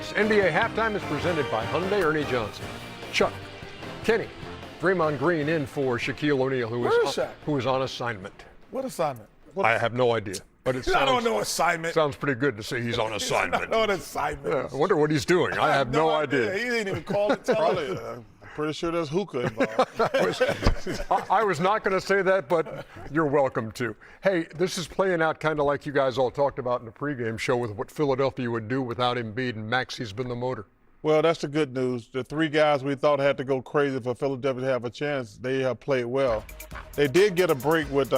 Knicks. NBA Halftime is presented by Hyundai. Ernie Johnson, Chuck, Kenny, Draymond Green in for Shaquille O'Neal, who is on assignment. What assignment? I have no idea. But I don't know assignment. Sounds pretty good to say he's on assignment. No assignment. Yeah, I wonder what he's doing. I have no idea. He didn't even call it. I'm pretty sure there's hookah involved. I was not going to say that, but you're welcome to. Hey, this is playing out kind of like you guys all talked about in the pregame show with what Philadelphia would do without Embiid, and Maxey's been the motor. Well, that's the good news. The three guys we thought had to go crazy for Philadelphia to have a chance, they have played well. They did get a break with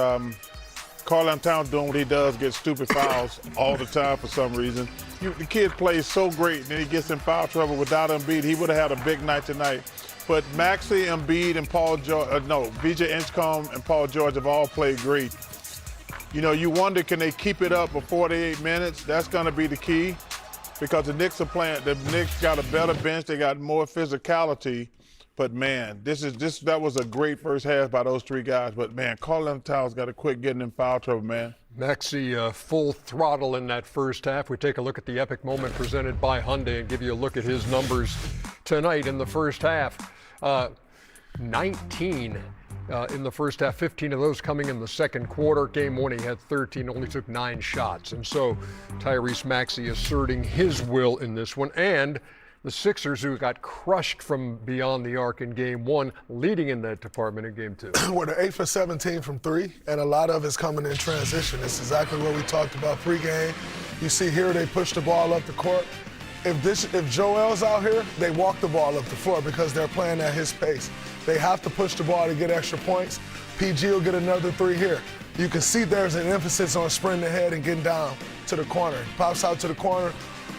Karl-Anthony doing what he does, get stupid fouls all the time for some reason. The kid plays so great, and then he gets in foul trouble without Embiid. He would have had a big night tonight. But Maxey, Embiid, and VJ Inchcombe and Paul George have all played great. You know, you wonder, can they keep it up for 48 minutes? That's going to be the key, because the Knicks got a better bench. They got more physicality. But, man, that was a great first half by those three guys. But, man, Karl-Anthony's got to quit getting in foul trouble, man. Maxey full throttle in that first half. We take a look at the epic moment presented by Hyundai and give you a look at his numbers tonight in the first half. 19 in the first half, 15 of those coming in the second quarter. Game one, he had 13, only took 9 shots. And so Tyrese Maxey asserting his will in this one. And the Sixers, who got crushed from beyond the arc in game one, leading in that department in game two. Well, they're 8 for 17 from three, and a lot of it's coming in transition. It's exactly what we talked about pregame. You see here, they push the ball up the court. If Joel's out here, they walk the ball up the floor because they're playing at his pace. They have to push the ball to get extra points. PG will get another 3 here. You can see there's an emphasis on sprinting ahead and getting down to the corner. Pops out to the corner,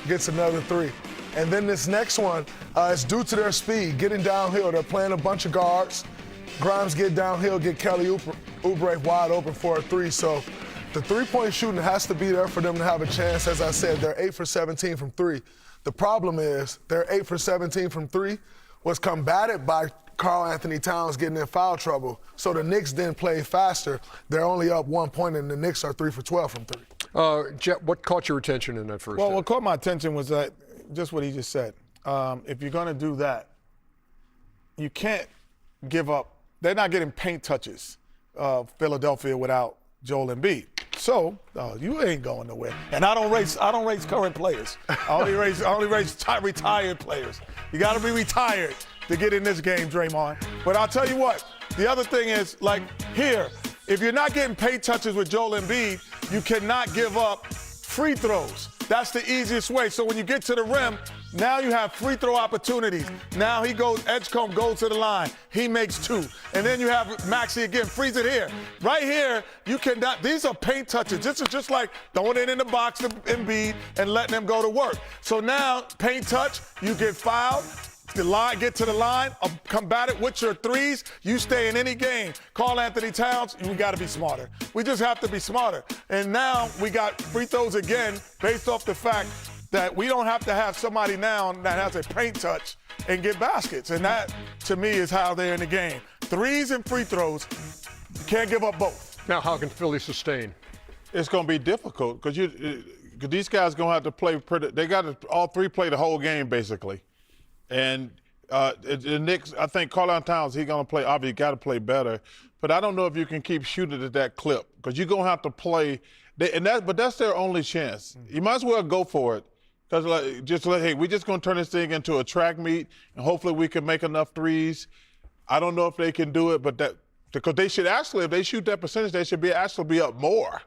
gets another 3. And then this next one is due to their speed, getting downhill. They're playing a bunch of guards. Grimes get downhill, get Kelly Oubre wide open for a 3. So the three-point shooting has to be there for them to have a chance. As I said, they're 8 for 17 from 3. The problem is their 8 for 17 from 3 was combated by Karl-Anthony Towns getting in foul trouble. So the Knicks didn't play faster. They're only up 1 point, and the Knicks are 3 for 12 from 3. Jet, what caught your attention in that first half? Well, what caught my attention was just what he just said. If you're going to do that, you can't give up. They're not getting paint touches, Philadelphia, without Joel Embiid. So you ain't going nowhere. And I don't race current players. I only race retired players. You got to be retired to get in this game, Draymond. But I'll tell you what. The other thing is, like here, if you're not getting paint touches with Joel Embiid, you cannot give up free throws. That's the easiest way. So when you get to the rim, now you have free throw opportunities. Now Edgecombe goes to the line. He makes 2. And then you have Maxey again, freeze it here. Right here, you cannot, these are paint touches. This is just like throwing it in the box to Embiid and letting them go to work. So now, paint touch, you get fouled. Get to the line, combat it with your 3s. You stay in any game. Karl-Anthony Towns, we got to be smarter. We just have to be smarter. And now we got free throws again based off the fact that we don't have to have somebody now that has a paint touch and get baskets. And that, to me, is how they're in the game. 3s and free throws, you can't give up both. Now, how can Philly sustain? It's going to be difficult because these guys are going to have to play they got to all 3 play the whole game, basically. And the Knicks, I think Karl-Anthony Towns, he's going to play, obviously got to play better. But I don't know if you can keep shooting at that clip because you're going to have to play. But that's their only chance. You might as well go for it. Because hey, we're just going to turn this thing into a track meet, and hopefully we can make enough 3s. I don't know if they can do it, but because they should actually, if they shoot that percentage, they should actually be up more.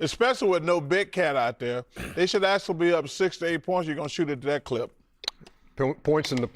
Especially with no big cat out there. They should actually be up 6 to 8 points. You're going to shoot at that clip. Points in the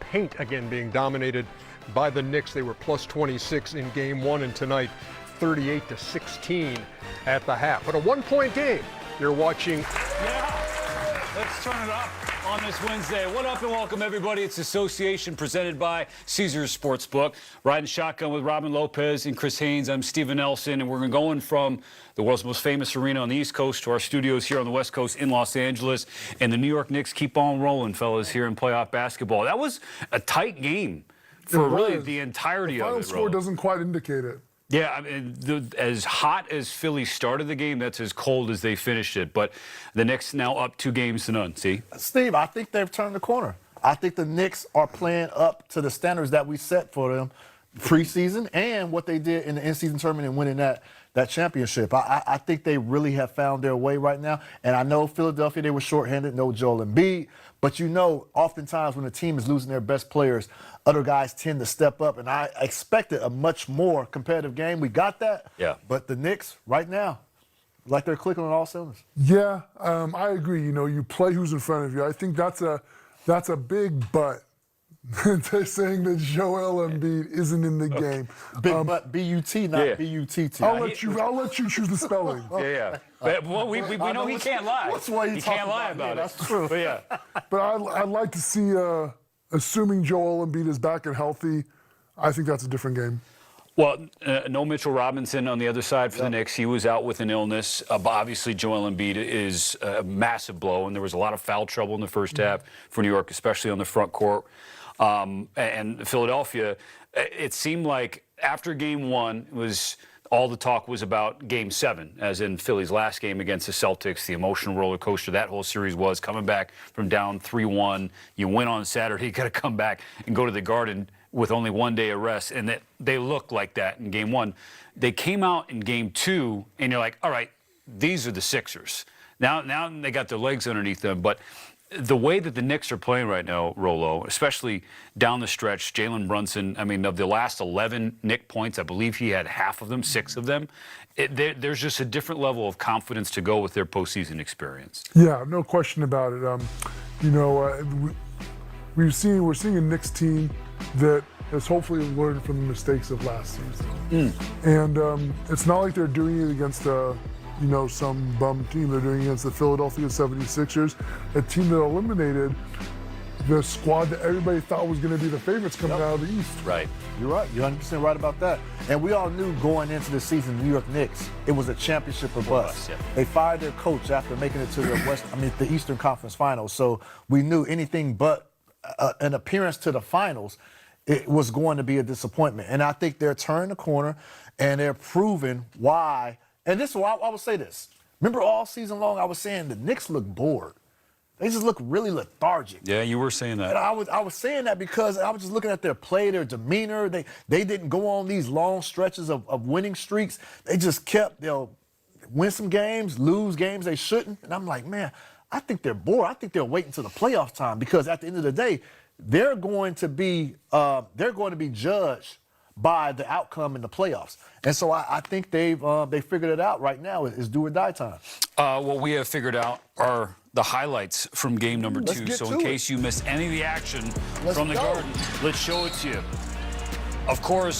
paint again being dominated by the Knicks. They were plus 26 in game one, and tonight 38 to 16 at the half. But a 1-point game. You're watching. Yeah, let's turn it up on this Wednesday. What up and welcome everybody. It's Association presented by Caesars Sportsbook. Riding shotgun with Robin Lopez and Chris Haynes. I'm Steven Nelson, and we're going from the world's most famous arena on the East Coast to our studios here on the West Coast in Los Angeles. And the New York Knicks keep on rolling, fellas, here in playoff basketball. That was a tight game for really the entirety of it. The final score doesn't quite indicate it. Yeah, I mean, as hot as Philly started the game, that's as cold as they finished it. But the Knicks now up 2-0. See? Steve, I think they've turned the corner. I think the Knicks are playing up to the standards that we set for them preseason and what they did in the in-season tournament and winning that championship. I think they really have found their way right now. And I know Philadelphia, they were shorthanded, no Joel Embiid. But you know, oftentimes when a team is losing their best players, other guys tend to step up. And I expected a much more competitive game. We got that. Yeah. But the Knicks, right now, like they're clicking on all cylinders. Yeah, I agree. You know, you play who's in front of you. I think that's a big but. They're saying that Joel Embiid isn't in the game. Big but B-U-T, not B-U-T-T. I'll let you choose the spelling. Yeah. But, well, we know he can't lie. That's why he can't lie about it. That's true. But yeah. But I'd like to see, assuming Joel Embiid is back and healthy, I think that's a different game. Well, no Mitchell Robinson on the other side for the Knicks. He was out with an illness. But obviously, Joel Embiid is a massive blow, and there was a lot of foul trouble in the first half for New York, especially on the front court. And Philadelphia, it seemed like after Game 1, all the talk was about Game 7, as in Philly's last game against the Celtics, the emotional roller coaster that whole series was, coming back from down 3-1. You win on Saturday, you got to come back and go to the Garden with only 1 day of rest, and they looked like that in Game 1. They came out in Game 2, and you're like, all right, these are the Sixers. Now they got their legs underneath them, but the way that the Knicks are playing right now, Rolo, especially down the stretch, Jalen Brunson, I mean, of the last 11 Knick points, I believe he had half of them, 6 of them. There's just a different level of confidence to go with their postseason experience. Yeah, no question about it. You know, we're seeing a Knicks team that has hopefully learned from the mistakes of last season. And it's not like they're doing it against some bum team. They're doing it against the Philadelphia 76ers, a team that eliminated the squad that everybody thought was going to be the favorites coming out of the East. Right. You're right. You're 100% right about that. And we all knew going into the season, New York Knicks, it was a championship or bust. Yeah. They fired their coach after making it to the Eastern Conference Finals. So we knew anything but an appearance to the finals, it was going to be a disappointment. And I think they're turning the corner and they're proving why. And this is why I would say this. Remember all season long I was saying the Knicks look bored. They just look really lethargic. Yeah, you were saying that. And I was saying that because I was just looking at their play, their demeanor. They didn't go on these long stretches of winning streaks. They just kept, they'll win some games, lose games they shouldn't. And I'm like, man, I think they're bored. I think they're waiting until the playoff time because at the end of the day, they're going to be judged by the outcome in the playoffs. And so I think they figured it out right now. It's do or die time. What we have figured out are the highlights from game number 2. get So to in it. case you missed any of the action from the go. Garden, let's show it to you. Of course,